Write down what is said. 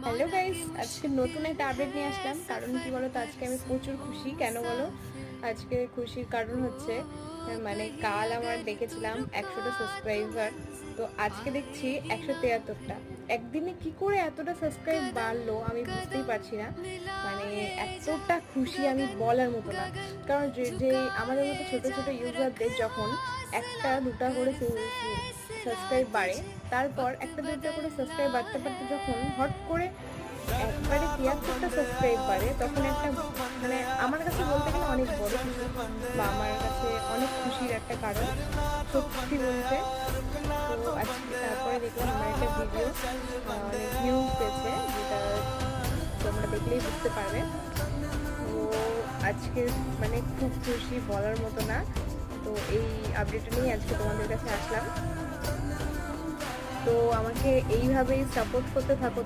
Hello guys, আজকে নতুন একটা আপডেট নিয়ে আসলাম। কারণ কি বলো তো, আজকে আমি প্রচুর খুশি। কেন বলো? আজকে খুশির কারণ হচ্ছে মানে কাল আমার দেখেছিলাম 100টা সাবস্ক্রাইবার, তো আজকে দেখছি 173টা। একদিনে কি করে এতটা সাবস্ক্রাইব বাড়লো আমি বুঝতেই পারছি না। মানে এতটা খুশি আমি বলার মতো না। কারণ যে আমাদের মতো ছোট ছোট ইউজারদের যখন একটা দুটা করে সাবস্ক্রাইব বাড়ে, তারপর একটা দুইটা করে সাবস্ক্রাইব বাড়তে বাড়তে যখন হট করে একবারে 73টা সাবস্ক্রাইব বাড়ে, তখন একটা মানে আমার কাছে বলতে গেলে অনেক বড় কিছু, বা আমার কাছে অনেক খুশির একটা কারণ সত্যি বলতে। তো আজকে তারপরে দেখলাম আমার একটা ভিডিও অনেক ভিউজ পেয়েছে, যেটা তোমরা দেখলেই বুঝতে পারবে। তো আজকে মানে খুব খুশি বলার মতো না। তো এই আপডেটটা নিয়ে আজকে তোমাদের কাছে আসলাম। তো আমাকে এইভাবেই সাপোর্ট করতে থাকো।